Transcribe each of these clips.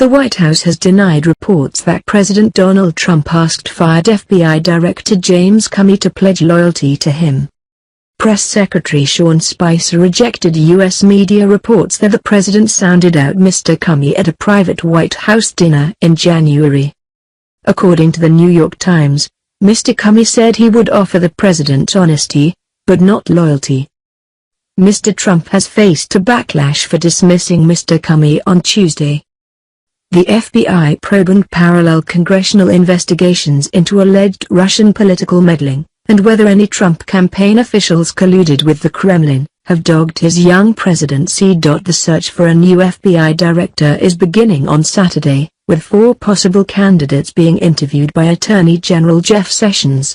The White House has denied reports that President Donald Trump asked fired FBI Director James Comey to pledge loyalty to him. Press Secretary Sean Spicer rejected U.S. media reports that the president sounded out Mr. Comey at a private White House dinner in January. According to the New York Times, Mr. Comey said he would offer the president honesty, but not loyalty. Mr. Trump has faced a backlash for dismissing Mr. Comey on Tuesday. The FBI probing parallel congressional investigations into alleged Russian political meddling, and whether any Trump campaign officials colluded with the Kremlin, have dogged his young presidency. The search for a new FBI director is beginning on Saturday, with 4 possible candidates being interviewed by Attorney General Jeff Sessions.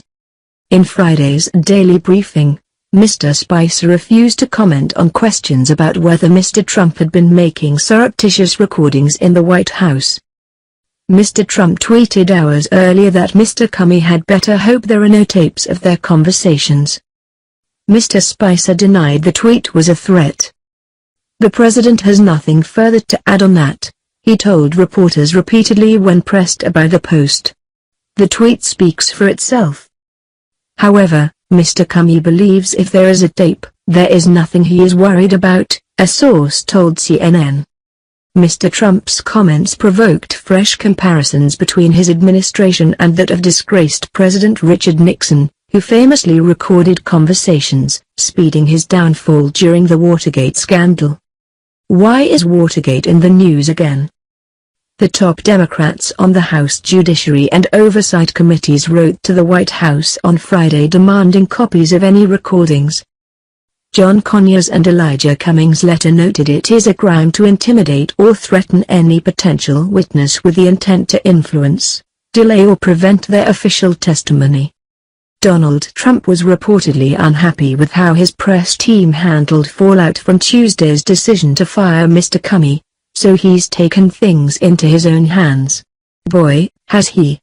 In Friday's daily briefing, Mr. Spicer refused to comment on questions about whether Mr. Trump had been making surreptitious recordings in the White House. Mr. Trump tweeted hours earlier that Mr. Comey had better hope there are no tapes of their conversations. Mr. Spicer denied the tweet was a threat. The president has nothing further to add on that, he told reporters repeatedly when pressed by the Post. The tweet speaks for itself. However, Mr. Comey believes if there is a tape, there is nothing he is worried about, a source told CNN. Mr. Trump's comments provoked fresh comparisons between his administration and that of disgraced President Richard Nixon, who famously recorded conversations, speeding his downfall during the Watergate scandal. Why is Watergate in the news again? The top Democrats on the House Judiciary and Oversight Committees wrote to the White House on Friday demanding copies of any recordings. John Conyers and Elijah Cummings' letter noted it is a crime to intimidate or threaten any potential witness with the intent to influence, delay or prevent their official testimony. Donald Trump was reportedly unhappy with how his press team handled fallout from Tuesday's decision to fire Mr. Comey, so he's taken things into his own hands. Boy, has he.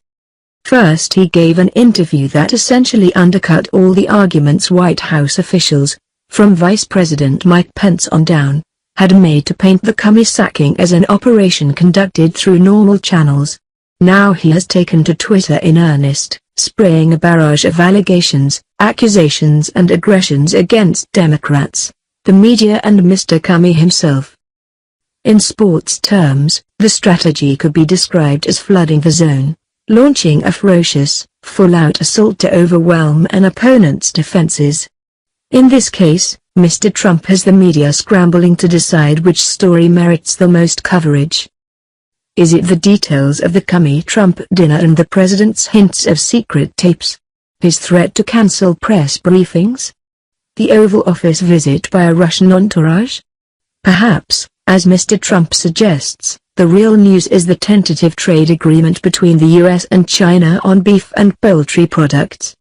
First he gave an interview that essentially undercut all the arguments White House officials, from Vice President Mike Pence on down, had made to paint the Comey sacking as an operation conducted through normal channels. Now he has taken to Twitter in earnest, spraying a barrage of allegations, accusations and aggressions against Democrats, the media and Mr. Comey himself. In sports terms, the strategy could be described as flooding the zone, launching a ferocious, full-out assault to overwhelm an opponent's defenses. In this case, Mr. Trump has the media scrambling to decide which story merits the most coverage. Is it the details of the Comey-Trump dinner and the president's hints of secret tapes? His threat to cancel press briefings? The Oval Office visit by a Russian entourage? Perhaps, as Mr. Trump suggests, the real news is the tentative trade agreement between the U.S. and China on beef and poultry products.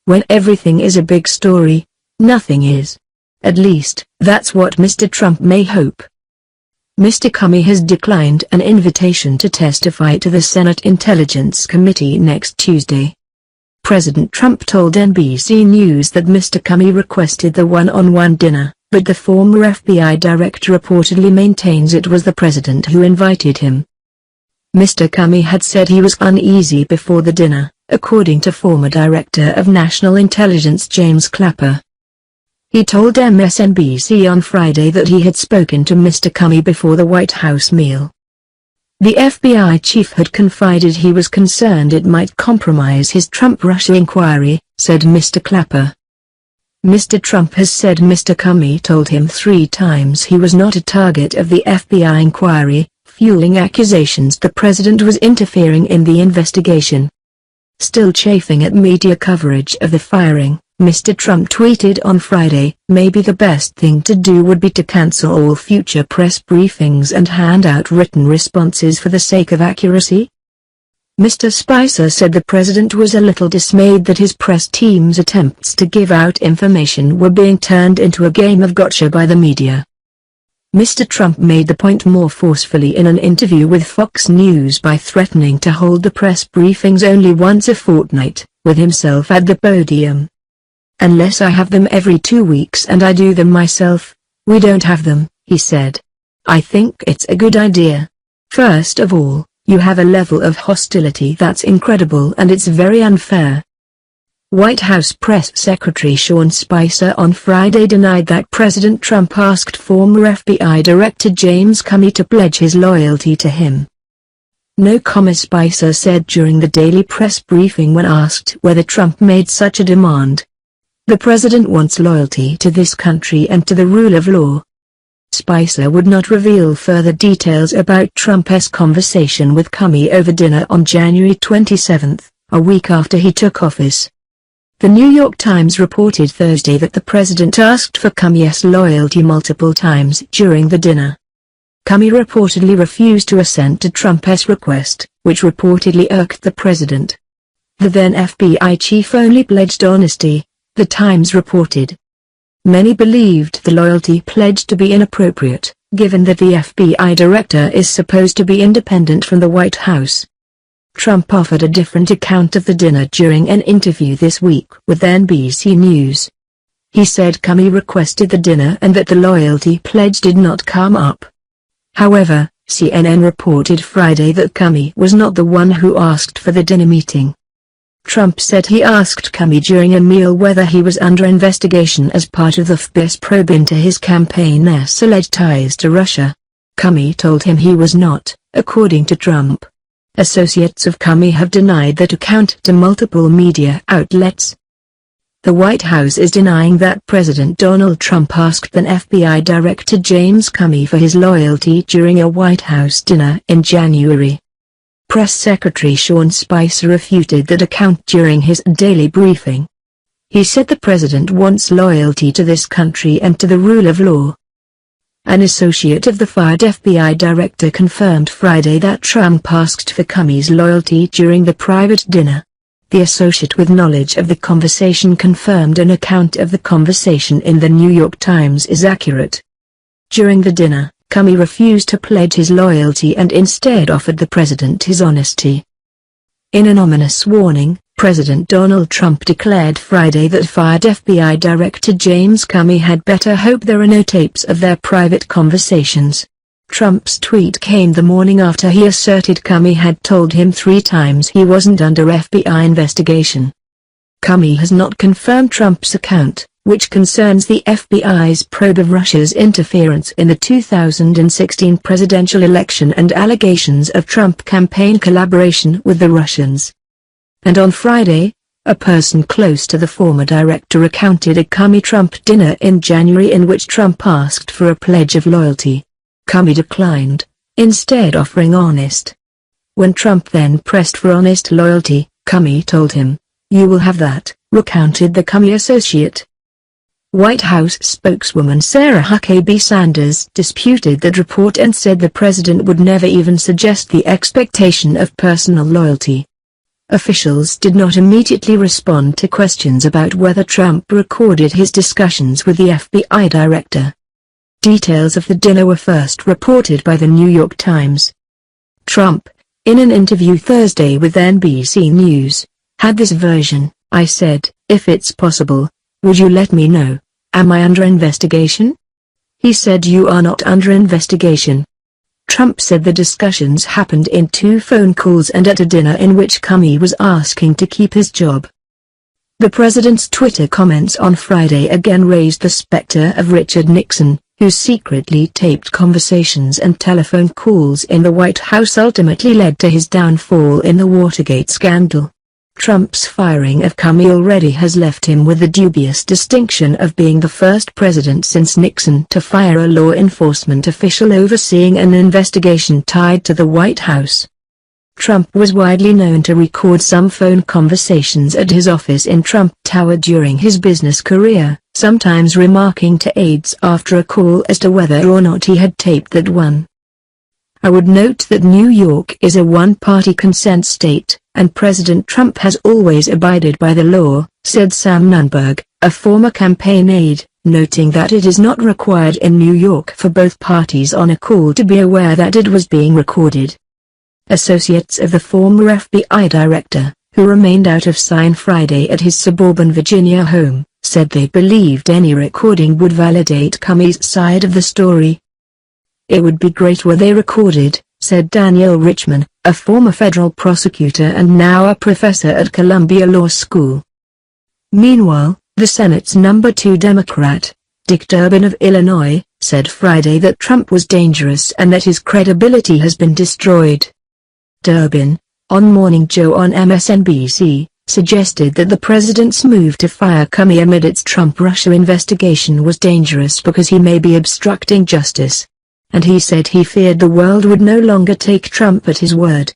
When everything is a big story, nothing is. At least, that's what Mr. Trump may hope. Mr. Comey has declined an invitation to testify to the Senate Intelligence Committee next Tuesday. President Trump told NBC News that Mr. Comey requested the one-on-one dinner, but the former FBI director reportedly maintains it was the president who invited him. Mr. Comey had said he was uneasy before the dinner, according to former Director of National Intelligence James Clapper. He told MSNBC on Friday that he had spoken to Mr. Comey before the White House meal. The FBI chief had confided he was concerned it might compromise his Trump-Russia inquiry, said Mr. Clapper. Mr. Trump has said Mr. Comey told him 3 times he was not a target of the FBI inquiry, fueling accusations the president was interfering in the investigation. Still chafing at media coverage of the firing, Mr. Trump tweeted on Friday, "Maybe the best thing to do would be to cancel all future press briefings and hand out written responses for the sake of accuracy." Mr. Spicer said the president was a little dismayed that his press team's attempts to give out information were being turned into a game of gotcha by the media. Mr. Trump made the point more forcefully in an interview with Fox News by threatening to hold the press briefings only once a fortnight, with himself at the podium. "Unless I have them every 2 weeks and I do them myself, we don't have them," he said. "I think it's a good idea. First of all, you have a level of hostility that's incredible and it's very unfair. White House Press Secretary Sean Spicer on Friday denied that President Trump asked former FBI Director James Comey to pledge his loyalty to him. No comment, Spicer said during the daily press briefing when asked whether Trump made such a demand. The president wants loyalty to this country and to the rule of law. Spicer would not reveal further details about Trump's conversation with Comey over dinner on January 27, a week after he took office. The New York Times reported Thursday that the president asked for Comey's loyalty multiple times during the dinner. Comey reportedly refused to assent to Trump's request, which reportedly irked the president. The then FBI chief only pledged honesty, the Times reported. Many believed the loyalty pledge to be inappropriate, given that the FBI director is supposed to be independent from the White House. Trump offered a different account of the dinner during an interview this week with NBC News. He said Comey requested the dinner and that the loyalty pledge did not come up. However, CNN reported Friday that Comey was not the one who asked for the dinner meeting. Trump said he asked Comey during a meal whether he was under investigation as part of the FBI's probe into his campaign's alleged ties to Russia. Comey told him he was not, according to Trump. Associates of Comey have denied that account to multiple media outlets. The White House is denying that President Donald Trump asked then FBI Director James Comey for his loyalty during a White House dinner in January. Press Secretary Sean Spicer refuted that account during his daily briefing. He said the president wants loyalty to this country and to the rule of law. An associate of the fired FBI director confirmed Friday that Trump asked for Comey's loyalty during the private dinner. The associate with knowledge of the conversation confirmed an account of the conversation in the New York Times is accurate. During the dinner, Comey refused to pledge his loyalty and instead offered the president his honesty. In an ominous warning, President Donald Trump declared Friday that fired FBI Director James Comey had better hope there are no tapes of their private conversations. Trump's tweet came the morning after he asserted Comey had told him 3 times he wasn't under FBI investigation. Comey has not confirmed Trump's account, which concerns the FBI's probe of Russia's interference in the 2016 presidential election and allegations of Trump campaign collaboration with the Russians. And on Friday, a person close to the former director recounted a Comey-Trump dinner in January in which Trump asked for a pledge of loyalty. Comey declined, instead offering honest. When Trump then pressed for honest loyalty, Comey told him, "You will have that," recounted the Comey associate. White House spokeswoman Sarah Huckabee Sanders disputed that report and said the president would never even suggest the expectation of personal loyalty. Officials did not immediately respond to questions about whether Trump recorded his discussions with the FBI director. Details of the dinner were first reported by the New York Times. Trump, in an interview Thursday with NBC News, had this version: "I said, if it's possible, would you let me know, am I under investigation?" He said, "You are not under investigation." Trump said the discussions happened in 2 phone calls and at a dinner in which Comey was asking to keep his job. The president's Twitter comments on Friday again raised the specter of Richard Nixon, who secretly taped conversations and telephone calls in the White House ultimately led to his downfall in the Watergate scandal. Trump's firing of Comey already has left him with the dubious distinction of being the first president since Nixon to fire a law enforcement official overseeing an investigation tied to the White House. Trump was widely known to record some phone conversations at his office in Trump Tower during his business career, sometimes remarking to aides after a call as to whether or not he had taped that one. "I would note that New York is a one-party consent state, and President Trump has always abided by the law," said Sam Nunberg, a former campaign aide, noting that it is not required in New York for both parties on a call to be aware that it was being recorded. Associates of the former FBI director, who remained out of sight Friday at his suburban Virginia home, said they believed any recording would validate Comey's side of the story. "It would be great were they recorded," said Daniel Richman, a former federal prosecutor and now a professor at Columbia Law School. Meanwhile, the Senate's number 2 Democrat, Dick Durbin of Illinois, said Friday that Trump was dangerous and that his credibility has been destroyed. Durbin, on Morning Joe on MSNBC, suggested that the president's move to fire Comey amid its Trump-Russia investigation was dangerous because he may be obstructing justice. And he said he feared the world would no longer take Trump at his word.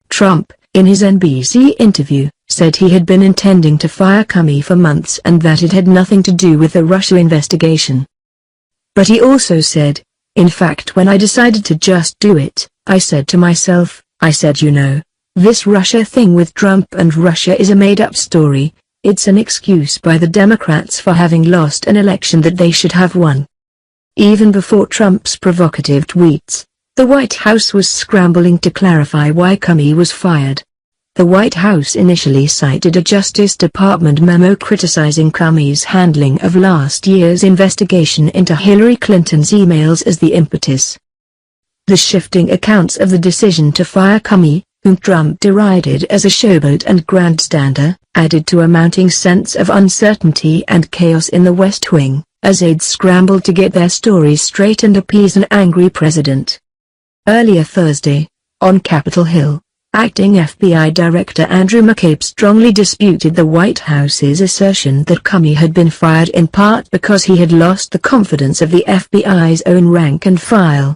Trump, in his NBC interview, said he had been intending to fire Comey for months and that it had nothing to do with the Russia investigation. But he also said, "In fact, when I decided to just do it, I said to myself, this Russia thing with Trump and Russia is a made-up story. It's an excuse by the Democrats for having lost an election that they should have won." Even before Trump's provocative tweets, the White House was scrambling to clarify why Comey was fired. The White House initially cited a Justice Department memo criticizing Comey's handling of last year's investigation into Hillary Clinton's emails as the impetus. The shifting accounts of the decision to fire Comey, whom Trump derided as a showboat and grandstander, added to a mounting sense of uncertainty and chaos in the West Wing, as aides scrambled to get their stories straight and appease an angry president. Earlier Thursday, on Capitol Hill, acting FBI Director Andrew McCabe strongly disputed the White House's assertion that Comey had been fired in part because he had lost the confidence of the FBI's own rank and file.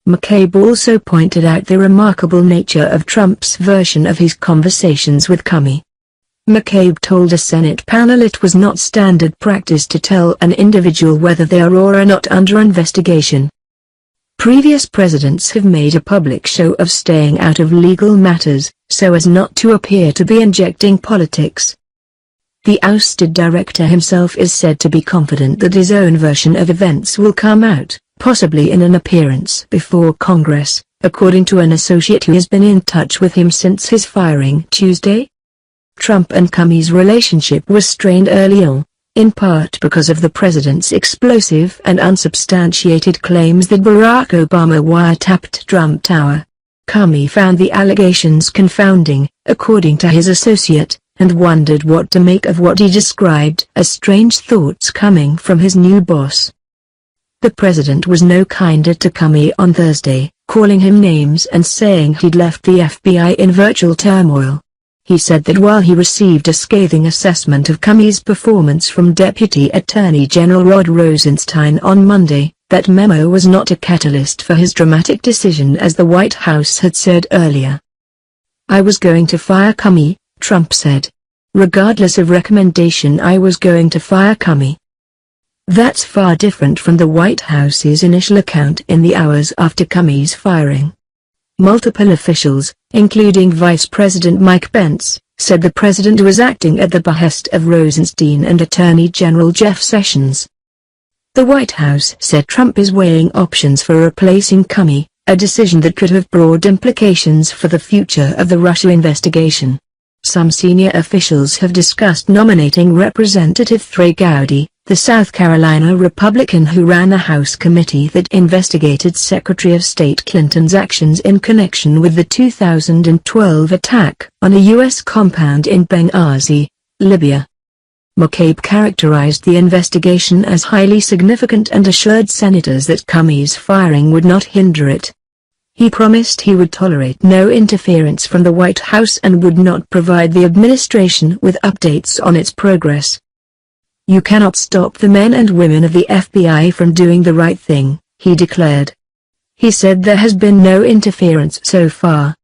McCabe also pointed out the remarkable nature of Trump's version of his conversations with Comey. McCabe told a Senate panel it was not standard practice to tell an individual whether they are or are not under investigation. Previous presidents have made a public show of staying out of legal matters, so as not to appear to be injecting politics. The ousted director himself is said to be confident that his own version of events will come out, possibly in an appearance before Congress, according to an associate who has been in touch with him since his firing Tuesday. Trump and Comey's relationship was strained early on, in part because of the president's explosive and unsubstantiated claims that Barack Obama wiretapped Trump Tower. Comey found the allegations confounding, according to his associate, and wondered what to make of what he described as strange thoughts coming from his new boss. The president was no kinder to Comey on Thursday, calling him names and saying he'd left the FBI in virtual turmoil. He said that while he received a scathing assessment of Comey's performance from Deputy Attorney General Rod Rosenstein on Monday, that memo was not a catalyst for his dramatic decision, as the White House had said earlier. "I was going to fire Comey," Trump said. "Regardless of recommendation, I was going to fire Comey." That's far different from the White House's initial account in the hours after Comey's firing. Multiple officials, including Vice President Mike Pence, said the president was acting at the behest of Rosenstein and Attorney General Jeff Sessions. The White House said Trump is weighing options for replacing Comey, a decision that could have broad implications for the future of the Russia investigation. Some senior officials have discussed nominating Representative Trey Gowdy, the South Carolina Republican who ran a House committee that investigated Secretary of State Clinton's actions in connection with the 2012 attack on a U.S. compound in Benghazi, Libya. McCabe characterized the investigation as highly significant and assured senators that Comey's firing would not hinder it. He promised he would tolerate no interference from the White House and would not provide the administration with updates on its progress. "You cannot stop the men and women of the FBI from doing the right thing," he declared. He said there has been no interference so far,